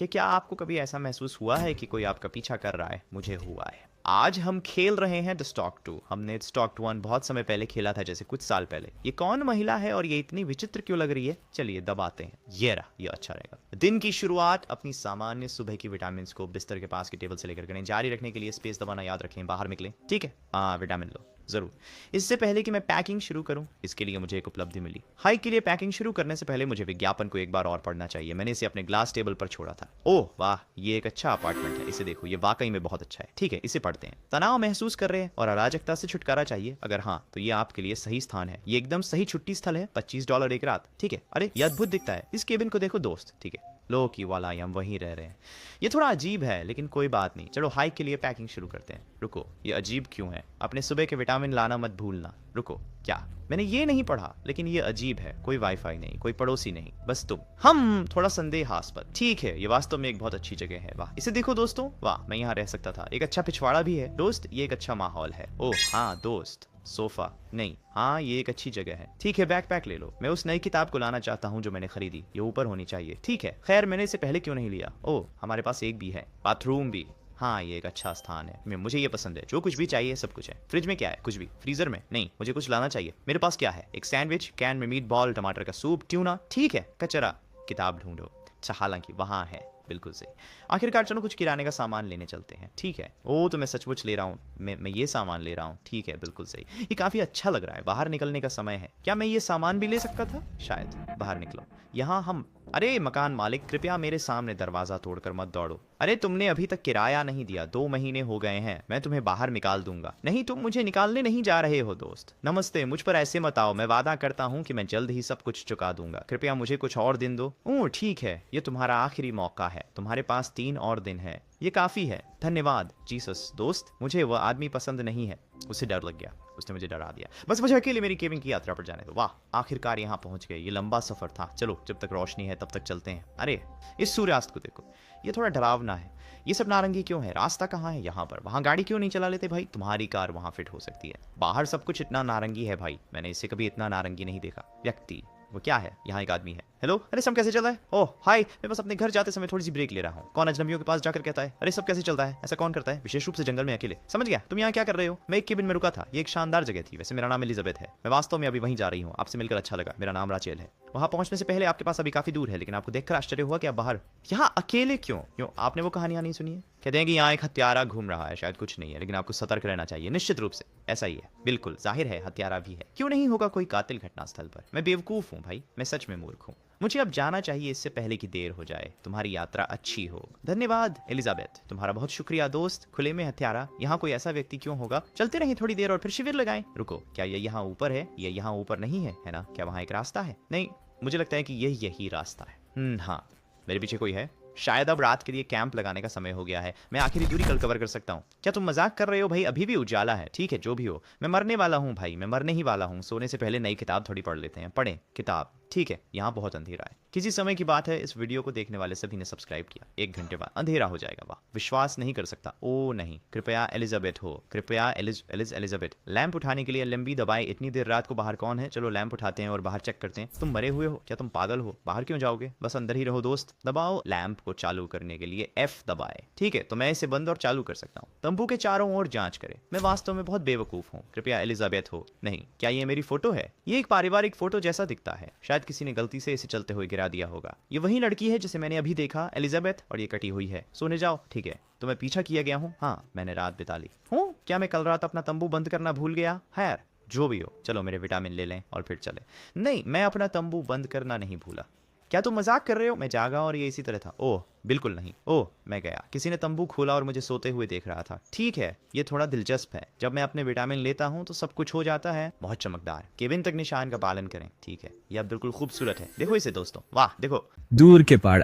कि क्या आपको कभी ऐसा महसूस हुआ है कि कोई आपका पीछा कर रहा है? मुझे हुआ है। आज हम खेल रहे हैं द स्टॉक 2। हमने स्टॉक 1 बहुत समय पहले खेला था, जैसे कुछ साल पहले। ये कौन महिला है और ये इतनी विचित्र क्यों लग रही है? चलिए दबाते हैं। ये रहा, ये अच्छा रहेगा। दिन की शुरुआत अपनी सामान्य सुबह की विटामिन को बिस्तर के पास की टेबल से लेकर करें। जारी रखने के लिए स्पेस दबाना याद रखें, बाहर निकलें। ठीक है, हाँ विटामिन लो जरूर। इससे पहले कि मैं पैकिंग शुरू करूं, इसके लिए मुझे एक उपलब्धि मिली। हाइक के लिए पैकिंग शुरू करने से पहले मुझे विज्ञापन को एक बार और पढ़ना चाहिए। मैंने इसे अपने ग्लास टेबल पर छोड़ा था। ओह वाह, ये एक अच्छा अपार्टमेंट है, इसे देखो, ये वाकई में बहुत अच्छा है। ठीक है, इसे पढ़ते हैं। तनाव महसूस कर रहे हैं और अराजकता से छुटकारा चाहिए? अगर हाँ, तो ये आपके लिए सही स्थान है। ये एकदम सही छुट्टी स्थल है। $25 एक रात। ठीक है, अरे ये अद्भुत दिखता है। इस केबिन को देखो दोस्त। ठीक है, लो की वाला हम वहीं रह रहे हैं। ये थोड़ा अजीब है, लेकिन कोई बात नहीं। चलो हाइक के लिए पैकिंग शुरू करते हैं। रुको, ये अजीब क्यों है? अपने सुबह के विटामिन लाना मत भूलना। रुको, क्या? मैंने ये नहीं पढ़ा, लेकिन ये अजीब है। कोई वाईफाई नहीं, कोई पड़ोसी नहीं, बस तुम। हम थोड़ा संदेहास्पद। ठीक है, ये वास्तव में एक बहुत अच्छी जगह है। वाह, इसे देखो दोस्तों, वाह मैं यहाँ रह सकता था। एक अच्छा पिछवाड़ा भी है दोस्त, ये एक अच्छा माहौल है। ओह हाँ दोस्त, सोफा नहीं, हाँ ये एक अच्छी जगह है। ठीक है, बैकपैक ले लो। मैं उस नई किताब को लाना चाहता हूँ जो मैंने खरीदी। ये ऊपर होनी चाहिए। ठीक है, खैर मैंने इसे पहले क्यों नहीं लिया? ओह, हमारे पास एक भी है। बाथरूम भी। हाँ ये एक अच्छा स्थान है। मुझे ये पसंद है। जो कुछ भी चाहिए सब कुछ है। फ्रिज में क्या है? कुछ भी। फ्रीजर में नहीं, मुझे कुछ लाना चाहिए। मेरे पास क्या है? एक सैंडविच, कैन में मीट बॉल, टमाटर का सूप, ट्यूना। ठीक है, कचरा। किताब ढूंढो। अच्छा, हालांकि वहाँ है, बिल्कुल सही। आखिरकार चलो कुछ किराने का सामान लेने चलते हैं। ठीक है, ओ तो मैं सचमुच ले रहा हूँ। मैं ये सामान ले रहा हूँ। ठीक है, बिल्कुल सही। ये काफी अच्छा लग रहा है। बाहर निकलने का समय है। क्या मैं ये सामान भी ले सकता था? शायद। बाहर निकलो। यहाँ हम। अरे मकान मालिक, कृपया मेरे सामने दरवाजा तोड़कर मत दौड़ो। अरे तुमने अभी तक किराया नहीं दिया। 2 महीने हो गए हैं। मैं तुम्हें बाहर निकाल दूंगा। नहीं, तुम मुझे निकालने नहीं जा रहे हो दोस्त। नमस्ते, मुझ पर ऐसे मत आओ। मैं वादा करता हूँ कि मैं जल्द ही सब कुछ चुका दूंगा। कृपया मुझे कुछ और दिन दो। ओह ठीक है, ये तुम्हारा आखिरी मौका है। तुम्हारे पास 3 और दिन है। ये काफी है। धन्यवाद जीसस। दोस्त, मुझे वह आदमी पसंद नहीं है। उसे डर लग गया, उसने मुझे डरा दिया। बस मुझे अकेले मेरी केबिन की यात्रा पर जाने दो। वाह, आखिरकार यहाँ पहुंच गए। ये लंबा सफर था। चलो, जब तक रोशनी है तब तक चलते हैं। अरे इस सूर्यास्त को देखो, ये थोड़ा डरावना है। ये सब नारंगी क्यों है? रास्ता कहाँ है? यहाँ पर। वहाँ गाड़ी क्यों नहीं चला लेते भाई? तुम्हारी कार वहाँ फिट हो सकती है। बाहर सब कुछ इतना नारंगी है भाई, मैंने इसे कभी इतना नारंगी नहीं देखा। व्यक्ति, वो क्या है? यहाँ एक आदमी है। हेलो, अरे सब कैसे चल रहा है? ओह हाय, मैं बस अपने घर जाते समय थोड़ी सी ब्रेक ले रहा हूँ। कौन अजनबियों के पास जाकर कहता है अरे सब कैसे चलता है? ऐसा कौन करता है, विशेष रूप से जंगल में अकेले? समझ गया, तुम यहाँ क्या कर रहे हो? मैं एक केबिन में रुका था। ये एक शानदार जगह थी। वैसे मेरा नाम एलिजाबेथ है। मैं वास्तव में अभी वहीं जा रही हूँ। आपसे मिलकर अच्छा लगा। मेरा नाम राचेल है। वहां पहुंचने से पहले आपके पास अभी काफी दूर है, लेकिन आपको देखकर आश्चर्य हुआ कि आप बाहर यहाँ अकेले क्यों? आपने वो कहानियां नहीं सुनी है? कहते हैं कि यहाँ एक हत्यारा घूम रहा है। शायद कुछ नहीं है, लेकिन आपको सतर्क रहना चाहिए। निश्चित रूप से ऐसा ही है। बिल्कुल जाहिर है, हत्यारा भी है। क्यों नहीं होगा कोई कातिल घटनास्थल पर? मैं बेवकूफ हूँ भाई, मैं सच में मूर्ख हूँ। मुझे अब जाना चाहिए इससे पहले कि देर हो जाए। तुम्हारी यात्रा अच्छी हो। धन्यवाद एलिजाबेथ, तुम्हारा बहुत शुक्रिया दोस्त। खुले में हत्यारा, यहाँ कोई ऐसा व्यक्ति क्यों होगा? चलते रहें थोड़ी देर और फिर शिविर लगाएं। रुको, क्या ये यहाँ ऊपर है? ये यहाँ ऊपर नहीं है ना? क्या वहाँ एक रास्ता है? नहीं, मुझे लगता है कि यही रास्ता है। हाँ, मेरे पीछे कोई है। शायद अब रात के लिए कैंप लगाने का समय हो गया है। मैं आखिरी दूरी कल कवर कर सकता हूँ। क्या तुम मजाक कर रहे हो भाई? अभी भी उजाला है। ठीक है, जो भी हो, मैं मरने वाला हूँ भाई, मैं मरने ही वाला हूँ। सोने से पहले नई किताब थोड़ी पढ़ लेते हैं। पढ़ें किताब। ठीक है, यहाँ बहुत अंधेरा है। किसी समय की बात है, इस वीडियो को देखने वाले सभी ने सब्सक्राइब किया। 1 घंटे बाद अंधेरा हो जाएगा। वाह, विश्वास नहीं कर सकता। ओ नहीं, कृपया एलिजाबेथ हो। कृपया एलिजाबेथ, लैंप उठाने के लिए लंबी दबाएं। इतनी देर रात को बाहर कौन है? चलो लैंप उठाते हैं और बाहर चेक करते हैं। तुम मरे हुए हो क्या? तुम पागल हो? बाहर क्यों जाओगे? बस अंदर ही रहो दोस्त। दबाओ लैंप को चालू करने के लिए F दबाए। ठीक है, तो मैं इसे बंद और चालू कर सकता हूँ। तंबू के चारों ओर जांच करें। मैं वास्तव में बहुत बेवकूफ हूँ। कृपया एलिजाबेथ हो। नहीं, क्या ये मेरी फोटो है? ये एक पारिवारिक फोटो जैसा दिखता है। शायद किसी ने गलती से इसे चलते हुए गिरा दिया होगा। ये वही लड़की है जिसे मैंने अभी देखा, एलिजाबेथ, और ये कटी हुई है। सोने जाओ। ठीक है, तो मैं पीछा किया गया हूँ। हाँ, मैंने रात बिता ली हूँ। क्या मैं कल रात अपना तंबू बंद करना भूल गया? खैर जो भी हो, चलो मेरे विटामिन ले लें और फिर चले। नहीं, मैं अपना तंबू बंद करना नहीं भूला। क्या तुम मजाक कर रहे हो? मैं जागा और ये इसी तरह था। ओह बिल्कुल नहीं। ओह, मैं गया। किसी ने तंबू खोला और मुझे सोते हुए देख रहा था। ठीक है, ये थोड़ा दिलचस्प है। जब मैं अपने विटामिन लेता हूँ तो सब कुछ हो जाता है। बहुत चमकदार। केबिन तक निशान का पालन करें। ठीक है, यह अब बिल्कुल खूबसूरत है। देखो इसे दोस्तों, वाह देखो। दूर के पहाड़,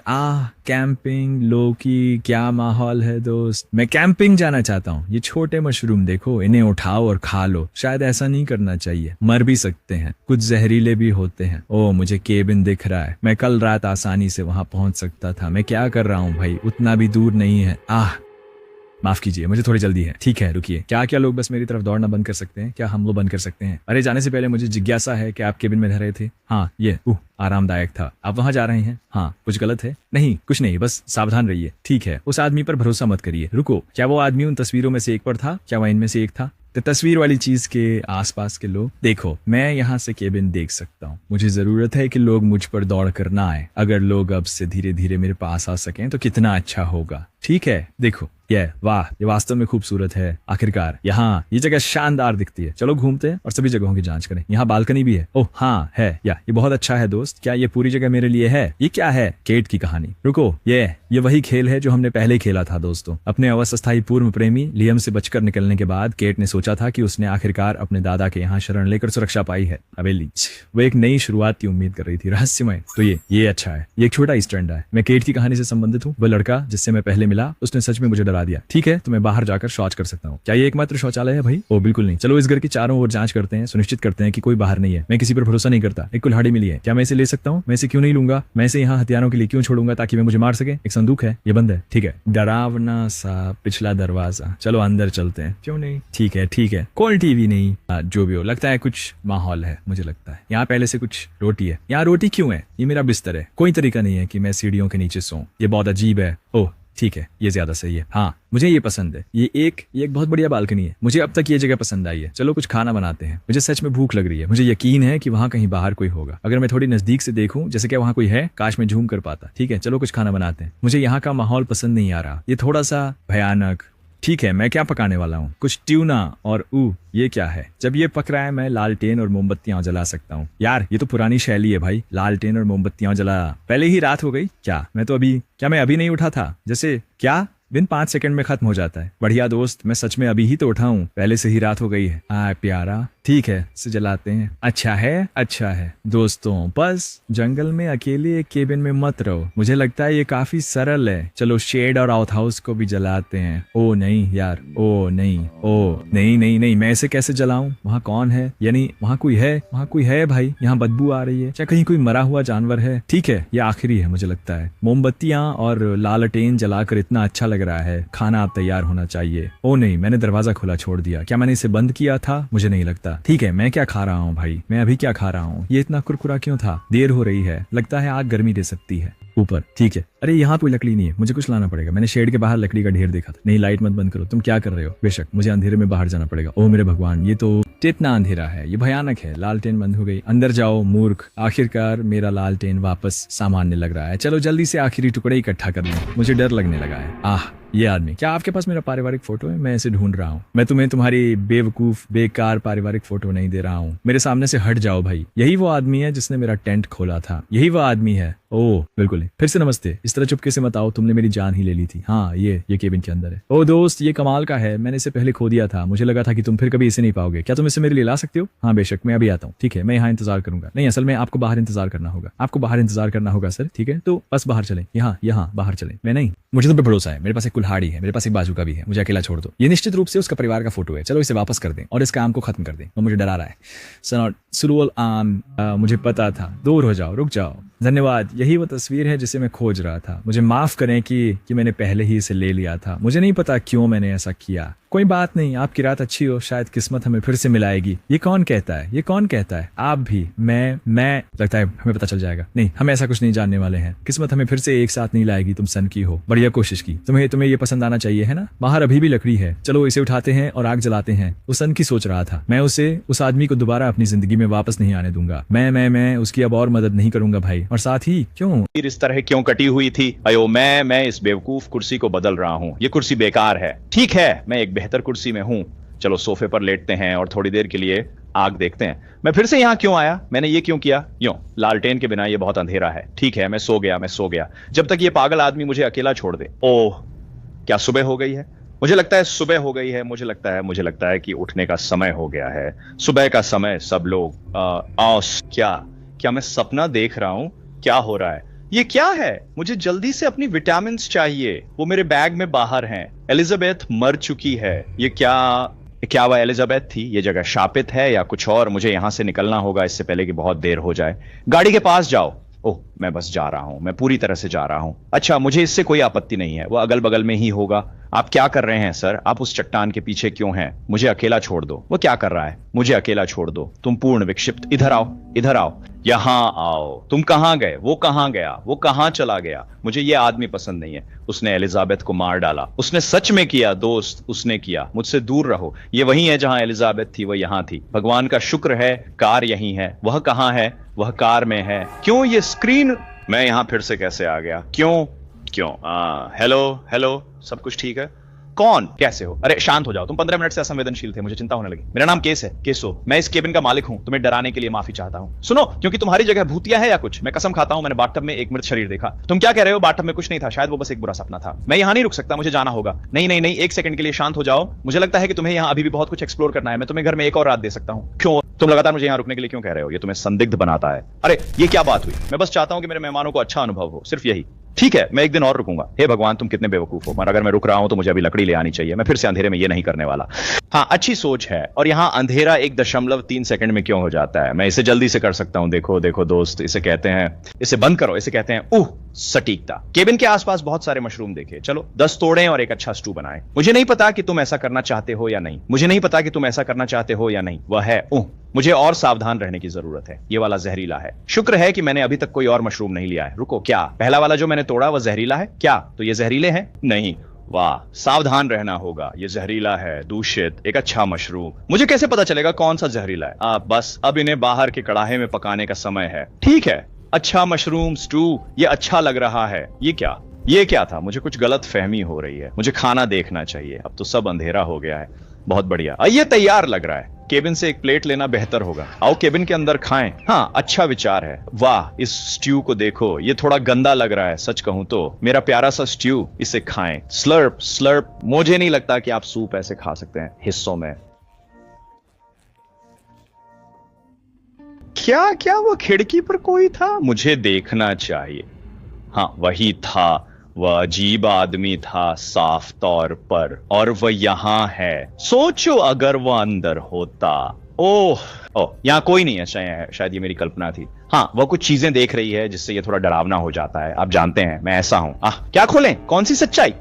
कैंपिंग, लोकी, क्या माहौल है दोस्त। मैं कैंपिंग जाना चाहता हूँ। ये छोटे मशरूम देखो, इन्हें उठाओ और खा लो। शायद ऐसा नहीं करना चाहिए, मर भी सकते हैं, कुछ जहरीले भी होते हैं। ओह, मुझे केबिन दिख रहा है। मैं कल रात आसानी से वहां पहुंच सकता था। मैं क्या कर रहा हूँ भाई? उतना भी दूर नहीं है। माफ कीजिए, मुझे थोड़ी जल्दी है। ठीक है, रुकिए। क्या क्या लोग बस मेरी तरफ दौड़ना बंद कर सकते हैं? क्या हम लोग बंद कर सकते हैं? अरे जाने से पहले मुझे जिज्ञासा है कि आप केबिन में रह रहे थे। हाँ, ये आरामदायक था। आप वहां जा रहे हैं? हाँ, कुछ गलत है? नहीं, कुछ नहीं, बस सावधान रहिए। ठीक है, उस आदमी पर भरोसा मत करिए। रुको, क्या वो आदमी उन तस्वीरों में से एक पर था? क्या वह इनमें से एक था? तो तस्वीर वाली चीज के आसपास के लोग, देखो मैं यहाँ से केबिन देख सकता हूँ। मुझे जरूरत है कि लोग मुझ पर दौड़ कर ना आए। अगर लोग अब से धीरे धीरे मेरे पास आ सकें तो कितना अच्छा होगा। ठीक है, देखो ये वाह, ये वास्तव में खूबसूरत है। आखिरकार यहाँ ये जगह शानदार दिखती है। चलो घूमते हैं और सभी जगहों की जांच करें। यहाँ बालकनी भी है। ओह हाँ है, या ये बहुत अच्छा है दोस्त। क्या ये पूरी जगह मेरे लिए है? ये क्या है? केट की कहानी। रुको, ये वही खेल है जो हमने पहले खेला था दोस्तों। अपने अवस्थायी पूर्व प्रेमी लियम से बचकर निकलने के बाद केट ने सोचा था कि उसने आखिरकार अपने दादा के यहाँ शरण लेकर सुरक्षा पाई है। हवेली, वो एक नई शुरुआत की उम्मीद कर रही थी, रहस्यमय। तो ये अच्छा है। ये एक छोटा ईस्टर एंड है। मैं केट की कहानी से संबंधित हूँ। वह लड़का जिससे मैं पहले मिला, उसने सच में मुझे डरा दिया। ठीक है, तो मैं बाहर जाकर शौच कर सकता हूँ। क्या ये एकमात्र शौचालय है भाई? ओ बिल्कुल नहीं। चलो इस घर की चारों ओर जांच करते हैं, सुनिश्चित करते हैं कि कोई बाहर नहीं है। मैं किसी पर भरोसा नहीं करता। एक कुल्हाड़ी मिली है, क्या मैं इसे ले सकता हूँ? मैं इसे क्यों नहीं लूंगा? मैं इसे यहाँ हथियारों के लिए क्यों छोड़ूंगा? ताकि मैं मुझे मार सके। एक संदूक है, ये बंद है। ठीक है, डरावना सा पिछला दरवाजा। चलो अंदर चलते हैं। क्यों नहीं? ठीक है, कोई टीवी नहीं। जो भी हो, लगता है कुछ माहौल है। मुझे लगता है यहाँ पहले से कुछ रोटी है। यहाँ रोटी क्यों है? ये मेरा बिस्तर है। कोई तरीका नहीं है कि मैं सीढ़ियों के नीचे सोऊं। ये बहुत अजीब है। ओह ठीक है, ये ज्यादा सही है। हाँ, मुझे ये पसंद है। ये एक बहुत बढ़िया बालकनी है। मुझे अब तक ये जगह पसंद आई है। चलो कुछ खाना बनाते हैं। मुझे सच में भूख लग रही है। मुझे यकीन है कि वहाँ कहीं बाहर कोई होगा। अगर मैं थोड़ी नजदीक से देखूं, जैसे क्या वहाँ कोई है, काश मैं झूम कर पाता। ठीक है, चलो कुछ खाना बनाते हैं। मुझे यहाँ का माहौल पसंद नहीं आ रहा। ये थोड़ा सा भयानक। ठीक है, मैं क्या पकाने वाला हूँ? कुछ ट्यूना और ये क्या है? जब ये पक रहा है मैं लालटेन और मोमबत्तियां जला सकता हूँ। यार ये तो पुरानी शैली है भाई, लालटेन और मोमबत्तियां जला। पहले ही रात हो गई क्या? मैं अभी नहीं उठा था? जैसे क्या दिन 5 सेकंड में खत्म हो जाता है। बढ़िया दोस्त, मैं सच में अभी ही तो उठा हूँ। पहले से ही रात हो गई है। प्यारा, ठीक है, इसे जलाते हैं। अच्छा है दोस्तों, बस जंगल में अकेले एक केबिन में मत रहो। मुझे लगता है ये काफी सरल है। चलो शेड और आउट हाउस को भी जलाते हैं। ओ नहीं यार, ओ नहीं, मैं इसे कैसे जलाऊं? वहाँ कौन है? यानी वहाँ कोई है भाई। यहाँ बदबू आ रही है। क्या कहीं कोई मरा हुआ जानवर है? ठीक है, ये आखिरी है मुझे लगता है। मोमबत्तियां और लालटेन जलाकर इतना अच्छा लग रहा है। खाना अब तैयार होना चाहिए। ओ नहीं, मैंने दरवाजा खुला छोड़ दिया। क्या मैंने इसे बंद किया था? मुझे नहीं लगता। ठीक है, मैं क्या खा रहा हूँ भाई? मैं अभी क्या खा रहा हूँ? ये इतना कुरकुरा क्यों था? देर हो रही है, लगता है आग गर्मी दे सकती है ऊपर। ठीक है, अरे यहाँ कोई लकड़ी नहीं है, मुझे कुछ लाना पड़ेगा। मैंने शेड के बाहर लकड़ी का ढेर देखा था। नहीं, लाइट मत बंद करो। तुम क्या कर रहे हो? बेशक, मुझे अंधेरे में बाहर जाना पड़ेगा। ओह मेरे भगवान, ये तो कितना अंधेरा है। ये भयानक है। लालटेन बंद हो गई। अंदर जाओ मूर्ख। आखिरकार मेरा लालटेन वापस सामान्य लग रहा है। चलो जल्दी से आखिरी टुकड़े इकट्ठा कर लें। मुझे डर लगने लगा है। ये आदमी, क्या आपके पास मेरा पारिवारिक फोटो है? मैं इसे ढूंढ रहा हूँ। मैं तुम्हें तुम्हारी बेवकूफ बेकार पारिवारिक फोटो नहीं दे रहा हूँ। मेरे सामने से हट जाओ भाई। यही वो आदमी है जिसने मेरा टेंट खोला था। यही वो आदमी है। ओह बिल्कुल नहीं। फिर से नमस्ते। इस तरह चुपके से मत आओ, तुमने मेरी जान ही ले ली थी। हाँ, ये केबिन के अंदर है। ओ दोस्त, ये कमाल का है। मैंने इसे पहले खो दिया था। मुझे लगा था कि तुम फिर कभी इसे नहीं पाओगे। क्या तुम इसे मेरे लिए ला सकते हो? हाँ बेशक, मैं अभी आता हूँ। ठीक है, मैं यहाँ इंतजार करूंगा। नहीं, असल में आपको बाहर इंतजार करना होगा। सर ठीक है, तो बस बाहर चलें। यहाँ बाहर चलें। मैं नहीं, मुझे तुम पे भरोसा है। मेरे पास एक कुल्हाड़ी है, मेरे पास एक बाजूका भी है। मुझे अकेला छोड़ दो। ये निश्चित रूप से उसका परिवार का फोटो है। चलो इसे वापस कर दें और इस काम को खत्म कर दें। वो मुझे डरा रहा है। सुरुल मुझे पता था। दूर हो जाओ, रुक जाओ। धन्यवाद। यही वो तस्वीर है जिसे मैं खोज रहा था। मुझे माफ करें कि मैंने पहले ही इसे ले लिया था। मुझे नहीं पता क्यों मैंने ऐसा किया। कोई बात नहीं, आपकी रात अच्छी हो। शायद किस्मत हमें फिर से मिलाएगी। ये कौन कहता है? आप भी? मैं लगता है हमें पता चल जाएगा। नहीं, हम ऐसा कुछ नहीं जानने वाले हैं। किस्मत हमें फिर से एक साथ नहीं लाएगी। तुम सन की हो, बढ़िया कोशिश की। तुम्हें ये पसंद आना चाहिए है ना? बाहर अभी भी लकड़ी है। चलो इसे उठाते हैं और आग जलाते हैं। वो सन की सोच रहा था। मैं उस आदमी को दोबारा अपनी जिंदगी में वापस नहीं आने दूंगा। मैं उसकी अब और मदद नहीं करूंगा भाई। और साथ ही क्यों इस तरह क्यों कटी हुई थी? अयो मैं इस बेवकूफ कुर्सी को बदल रहा हूँ। ये कुर्सी बेकार है। ठीक है, मैं एक बेहतर कुर्सी में हूँ। चलो सोफे पर लेटते हैं और थोड़ी देर के लिए आग देखते हैं। मैं फिर से यहाँ क्यों आया? मैंने ये क्यों किया? लालटेन के बिना ये बहुत अंधेरा है। ठीक है, मैं सो गया जब तक ये पागल आदमी मुझे अकेला छोड़ दे। ओह, क्या सुबह हो गई है? मुझे लगता है सुबह हो गई है। मुझे लगता है कि उठने का समय हो गया है। सुबह का समय। सब लोग क्या मैं सपना देख रहा हूँ? क्या हो रहा है? ये क्या है? मुझे जल्दी से अपनी विटामिन्स चाहिए। वो मेरे बैग में बाहर हैं। एलिजाबेथ मर चुकी है। ये क्या वह एलिजाबेथ थी? ये जगह शापित है या कुछ और? मुझे यहां से निकलना होगा इससे पहले कि बहुत देर हो जाए। गाड़ी के पास जाओ। ओह, मैं बस जा रहा हूं, मैं पूरी तरह से जा रहा हूं। अच्छा, मुझे इससे कोई आपत्ति नहीं है, वो अगल बगल में ही होगा। आप क्या कर रहे हैं सर? आप उस चट्टान के पीछे क्यों हैं? मुझे अकेला छोड़ दो। वो क्या कर रहा है? मुझे अकेला छोड़ दो। तुम पूर्ण विक्षिप्त, इधर आओ, इधर आओ, यहां आओ। तुम कहां गए? वो कहां गया? वो कहां चला गया? मुझे ये आदमी पसंद नहीं है। उसने एलिजाबेथ को मार डाला। उसने सच में किया दोस्त, उसने किया। मुझसे दूर रहो। ये वही है जहां एलिजाबेथ थी, वो यहां थी। भगवान का शुक्र है कार यही है। वह कहां है? वह कार में है। क्यों ये स्क्रीन? मैं यहां फिर से कैसे आ गया? क्यों? क्यों? हेलो हेलो, सब कुछ ठीक है? कौन? कैसे हो? अरे शांत हो जाओ, तुम 15 मिनट से असंवेदनशील थे, मुझे चिंता होने लगी। मेरा नाम केस है, केसो। मैं इस केबिन का मालिक हूं। तुम्हें डराने के लिए माफी चाहता हूं। सुनो, क्योंकि तुम्हारी जगह भूतिया है या कुछ। मैं कसम खाता हूं, मैंने बाथटब में एक मृत शरीर देखा। तुम क्या कह रहे हो? बाथटब में कुछ नहीं था, शायद वो बस एक बुरा सपना था। मैं यहां नहीं रुक सकता, मुझे जाना होगा। नहीं नहीं नहीं, एक सेकंड के लिए शांत हो जाओ। मुझे लगता है कि तुम्हें यहां अभी भी बहुत कुछ एक्सप्लोर करना है। मैं तुम्हें घर में एक और रात दे सकता हूं। क्यों? तुम लगातार मुझे यहां रुकने के लिए क्यों कह रहे हो? ये तुम्हें संदिग्ध बनाता है। अरे ये क्या बात हुई? मैं बस चाहता हूं कि मेरे मेहमानों को अच्छा अनुभव हो, सिर्फ यही। ठीक है, मैं एक दिन और रुकूंगा। हे भगवान, तुम कितने बेवकूफ हो। मगर अगर मैं रुक रहा हूं तो मुझे अभी लकड़ी ले आनी चाहिए। मैं फिर से अंधेरे में ये नहीं करने वाला। हाँ, अच्छी सोच है। और यहां अंधेरा 1.3 सेकंड में क्यों हो जाता है? मैं इसे जल्दी से कर सकता हूं। देखो देखो दोस्त, इसे कहते हैं, इसे बंद करो, इसे कहते हैं सटीकता। केबिन के आसपास बहुत सारे मशरूम देखे। चलो 10 तोड़ें और एक अच्छा स्टू बनाएं। मुझे नहीं पता कि तुम ऐसा करना चाहते हो या नहीं। मुझे नहीं पता कि तुम ऐसा करना चाहते हो या नहीं। वह है मुझे और सावधान रहने की जरूरत है। ये वाला जहरीला है। शुक्र है कि मैंने अभी तक कोई और मशरूम नहीं लिया है। रुको, क्या पहला वाला जो मैंने तोड़ा वह जहरीला है? क्या तो ये जहरीले हैं? नहीं। वाह, सावधान रहना होगा। ये जहरीला है, दूषित, एक अच्छा मशरूम। मुझे कैसे पता चलेगा कौन सा जहरीला है? बस अब इन्हें बाहर के कड़ाहे में पकाने का समय है। ठीक है, अच्छा मशरूम स्टू, ये अच्छा लग रहा है। ये क्या था? मुझे कुछ गलत फहमी हो रही है। मुझे खाना देखना चाहिए। अब तो सब अंधेरा हो गया है। बहुत बढ़िया, ये तैयार लग रहा है। केबिन से एक प्लेट लेना बेहतर होगा। आओ केबिन के अंदर खाएं। हाँ, अच्छा विचार है। वाह, इस स्ट्यू को देखो, ये थोड़ा गंदा लग रहा है सच कहूं तो। मेरा प्यारा सा स्ट्यू, इसे खाएं। Slurp slurp. मुझे नहीं लगता कि आप सूप ऐसे खा सकते हैं हिस्सों में। क्या वो खिड़की पर कोई था? मुझे देखना चाहिए। हाँ, वही था। वह अजीब आदमी था साफ तौर पर, और वह यहां है। सोचो अगर वह अंदर होता। ओह, यहाँ कोई नहीं है। शायद ये मेरी कल्पना थी। हाँ, वह कुछ चीजें देख रही है जिससे ये थोड़ा डरावना हो जाता है। आप जानते हैं मैं ऐसा हूं। क्या खोलें? कौन सी सच्चाई?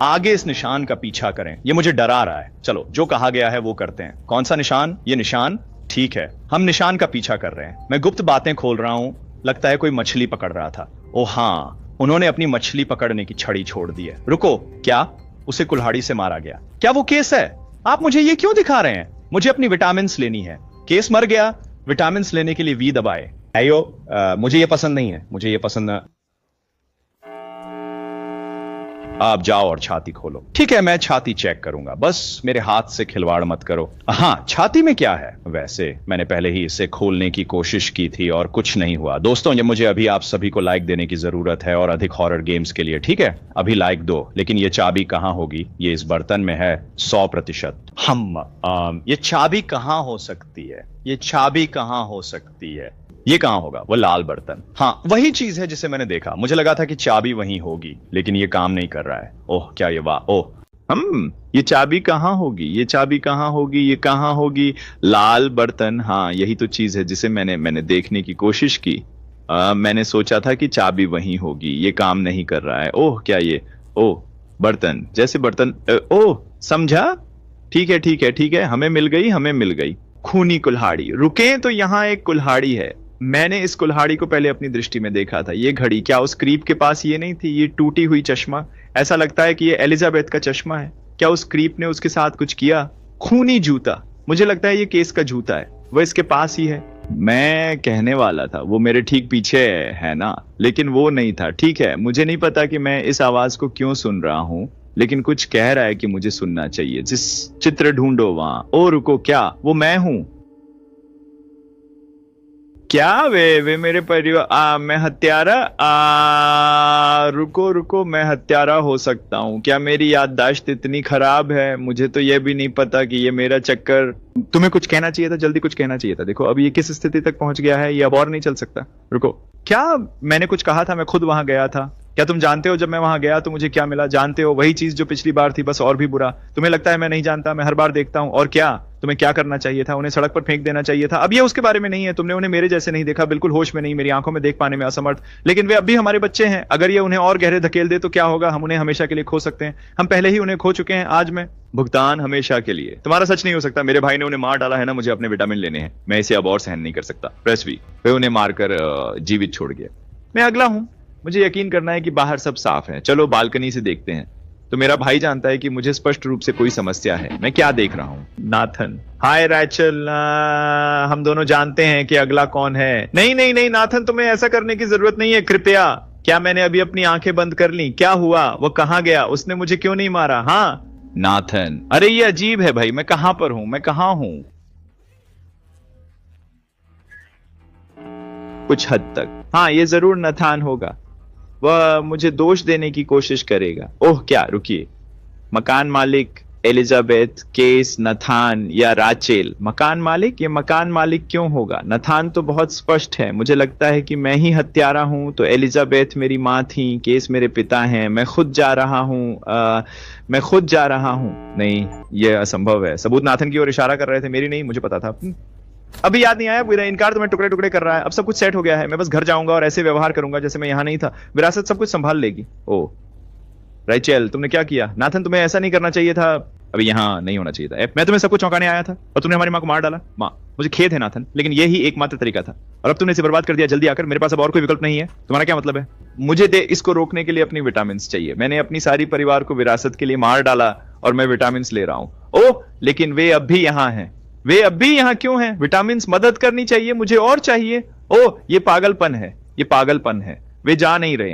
आगे इस निशान का पीछा करें। ये मुझे डरा रहा है। चलो, जो कहा गया है वो करते हैं। कौन सा निशान? ये निशान। ठीक है, हम निशान का पीछा कर रहे हैं। मैं गुप्त बातें खोल रहा हूं। लगता है कोई मछली पकड़ रहा था। ओह हाँ, उन्होंने अपनी मछली पकड़ने की छड़ी छोड़ दी है। रुको, क्या उसे कुल्हाड़ी से मारा गया? क्या वो केस है? आप मुझे ये क्यों दिखा रहे हैं? मुझे अपनी विटामिन्स लेनी है। केस मर गया। विटामिन्स लेने के लिए वी दबाए। मुझे ये पसंद नहीं है। मुझे ये पसंद न... आप जाओ और छाती खोलो। ठीक है, मैं छाती चेक करूंगा। बस मेरे हाथ से खिलवाड़ मत करो। हाँ, छाती में क्या है? वैसे मैंने पहले ही इसे खोलने की कोशिश की थी और कुछ नहीं हुआ। दोस्तों, ये मुझे अभी आप सभी को लाइक देने की जरूरत है, और अधिक हॉरर गेम्स के लिए। ठीक है, अभी लाइक दो। लेकिन ये चाबी कहां होगी? ये इस बर्तन में है 100%। ये चाबी कहां हो सकती है? ये चाबी कहां हो सकती है? ये कहां होगा? वो लाल बर्तन। हाँ, वही चीज है जिसे मैंने देखा। मुझे लगा था कि चाबी वहीं होगी, लेकिन ये काम नहीं कर रहा है। ओह, क्या ये वाह! ओह, ये चाबी कहां होगी? ये चाबी कहां होगी? ये कहां होगी? लाल बर्तन। हाँ, यही तो चीज है जिसे मैंने देखने की कोशिश की। मैंने सोचा था कि चाबी वहीं होगी। ये काम नहीं कर रहा है। ओह, क्या ये? ओह, बर्तन जैसे बर्तन। ओह, समझा। ठीक है ठीक है ठीक है, हमें मिल गई खूनी कुल्हाड़ी। रुके, तो यहाँ एक कुल्हाड़ी है। मैंने इस कुल्हाड़ी को पहले अपनी दृष्टि में देखा था। ये घड़ी, क्या उस क्रीप के पास ये नहीं थी? ये टूटी हुई चश्मा, ऐसा लगता है कि ये एलिजाबेथ का चश्मा है। क्या उस क्रीप ने उसके साथ कुछ किया? खूनी जूता, मुझे लगता है ये केस का जूता है। वह इसके पास ही है। मैं कहने वाला था, वो मेरे ठीक पीछे है ना, लेकिन वो नहीं था। ठीक है, मुझे नहीं पता कि मैं इस आवाज को क्यों सुन रहा हूं, लेकिन कुछ कह रहा है कि मुझे सुनना चाहिए। जिस चित्र ढूंढो वहां। ओ रुको, क्या वो मैं हूं? क्या वे मेरे परिवार? मैं हत्यारा? रुको, मैं हत्यारा हो सकता हूँ? क्या मेरी याददाश्त इतनी खराब है? मुझे तो यह भी नहीं पता कि ये मेरा चक्कर। तुम्हें कुछ कहना चाहिए था, जल्दी कुछ कहना चाहिए था। देखो अब ये किस स्थिति तक पहुंच गया है, ये अब और नहीं चल सकता। रुको, क्या मैंने कुछ कहा था? मैं खुद वहां गया था। क्या तुम जानते हो जब मैं वहां गया तो मुझे क्या मिला? जानते हो, वही चीज जो पिछली बार थी, बस और भी बुरा। तुम्हें लगता है मैं नहीं जानता? मैं हर बार देखता हूं। और क्या तुम्हें क्या करना चाहिए था? उन्हें सड़क पर फेंक देना चाहिए था। अब ये उसके बारे में नहीं है, तुमने उन्हें मेरे जैसे नहीं देखा, बिल्कुल होश में नहीं, मेरी आंखों में देख पाने में असमर्थ। लेकिन वे अब भी हमारे बच्चे हैं। अगर ये उन्हें और गहरे धकेल दे तो क्या होगा? हम उन्हें हमेशा के लिए खो सकते हैं। हम पहले ही उन्हें खो चुके हैं। आज मैं भुगतान हमेशा के लिए। तुम्हारा सच नहीं हो सकता। मेरे भाई ने उन्हें मार डाला है ना, मुझे अपने विटामिन लेने हैं। मैं इसे अब और सहन नहीं कर सकता। प्रेसवी, वे उन्हें मारकर जीवित छोड़ गया। मैं अगला हूं। मुझे यकीन करना है कि बाहर सब साफ है। चलो बालकनी से देखते हैं। तो मेरा भाई जानता है कि मुझे स्पष्ट रूप से कोई समस्या है। मैं क्या देख रहा हूं? नाथन। हाय रैचल, हम दोनों जानते हैं कि अगला कौन है। नहीं नहीं नहीं नाथन, तुम्हें ऐसा करने की जरूरत नहीं है, कृपया। क्या मैंने अभी अपनी आंखें बंद कर ली? क्या हुआ? वो कहां गया? उसने मुझे क्यों नहीं मारा? हाँ नाथन, अरे ये अजीब है भाई। मैं कहां पर हूं? मैं कहां हूं? कुछ हद तक हाँ, ये जरूर नथान होगा। वह मुझे दोष देने की कोशिश करेगा। ओह क्या, रुकिए। मकान मालिक, एलिजाबेथ, केस, नथान या राचेल। मकान मालिक? ये मकान मालिक क्यों होगा? नथान तो बहुत स्पष्ट है। मुझे लगता है कि मैं ही हत्यारा हूं। तो एलिजाबेथ मेरी माँ थी, केस मेरे पिता हैं। मैं खुद जा रहा हूं। नहीं, यह असंभव है। सबूत नाथन की ओर इशारा कर रहे थे, मेरी नहीं। मुझे पता था। अभी याद नहीं आया? मेरा इनकार तुम्हें टुकड़े टुकड़े कर रहा है। अब सब कुछ सेट हो गया है। मैं बस घर जाऊंगा और ऐसे व्यवहार करूंगा जैसे मैं यहां नहीं था। विरासत सब कुछ संभाल लेगी। ओ राइचेल, तुमने क्या किया? नाथन, तुम्हें ऐसा नहीं करना चाहिए था। अभी यहां नहीं होना चाहिए था। मैं तुम्हें सब कुछ चौंकाने आया था और तुमने हमारी मां को मार डाला। मां, मुझे खेद है नाथन, लेकिन यही एकमात्र तरीका था और अब तुमने इसे बर्बाद कर दिया। जल्दी आकर, मेरे पास अब और कोई विकल्प नहीं है। तुम्हारा क्या मतलब है? मुझे दे इसको रोकने के लिए अपनी विटामिन चाहिए। मैंने अपनी सारी परिवार को विरासत के लिए मार डाला और मैं विटामिन ले रहा हूं। ओह, लेकिन वे अब भी यहां हैं। वे अब भी यहां क्यों हैं? विटामिन मदद करनी चाहिए, मुझे और चाहिए। ओह, ये पागलपन है। ये पागलपन है। वे जा नहीं रहे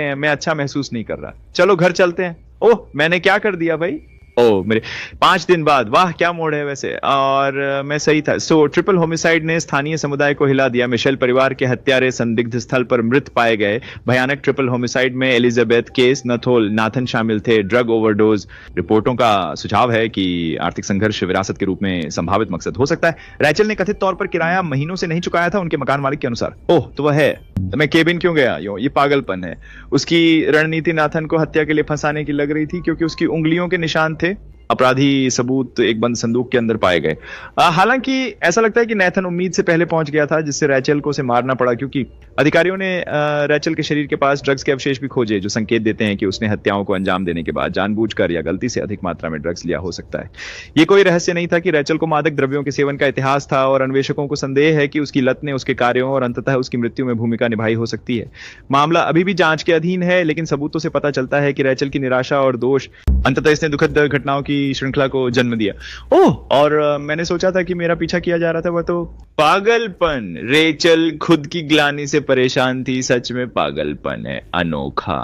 हैं। मैं अच्छा महसूस नहीं कर रहा। चलो घर चलते हैं। ओह, मैंने क्या कर दिया भाई? ओह मेरे, 5 दिन बाद, वाह क्या मोड़ है वैसे। और मैं सही था। सो ट्रिपल होमिसाइड ने स्थानीय समुदाय को हिला दिया। मिशेल परिवार के हत्यारे संदिग्ध स्थल पर मृत पाए गए। भयानक ट्रिपल होमिसाइड में एलिजाबेथ, केस, नथोल, नाथन शामिल थे। Drug overdose. रिपोर्टों का सुझाव है कि आर्थिक संघर्ष विरासत के रूप में संभावित मकसद हो सकता है। रैचल ने कथित तौर पर किराया महीनों से नहीं चुकाया था उनके मकान मालिक के अनुसार। ओह, तो वह है। तो मैं केबिन क्यों गया? ये पागलपन है। उसकी रणनीति नाथन को हत्या के लिए फंसाने की लग रही थी, क्योंकि उसकी उंगलियों के निशान थे। अपराधी सबूत एक बंद संदूक के अंदर पाए गए। हालांकि ऐसा लगता है कि नैथन उम्मीद से पहले पहुंच गया था, जिससे रैचल को उसे मारना पड़ा, क्योंकि अधिकारियों ने रैचल के शरीर के पास ड्रग्स के अवशेष भी खोजे, जो संकेत देते हैं कि उसने हत्याओं को अंजाम देने के बाद जानबूझकर या गलती से अधिक मात्रा में ड्रग्स लिया हो सकता है। यह कोई रहस्य नहीं था कि रैचल को मादक द्रव्यों के सेवन का इतिहास था और अन्वेषकों को संदेह है कि उसकी लत ने उसके कार्यों और अंततः उसकी मृत्यु में भूमिका निभाई हो सकती है। मामला अभी भी जांच के अधीन है, लेकिन सबूतों से पता चलता है कि रैचल की निराशा और दोष, अंततः इसने दुखद घटनाओं की श्रृंखला को जन्म दिया। ओह, और मैंने सोचा था कि मेरा पीछा किया जा रहा था, वह तो पागलपन। रेचल खुद की ग्लानि से परेशान थी। सच में पागलपन है, अनोखा।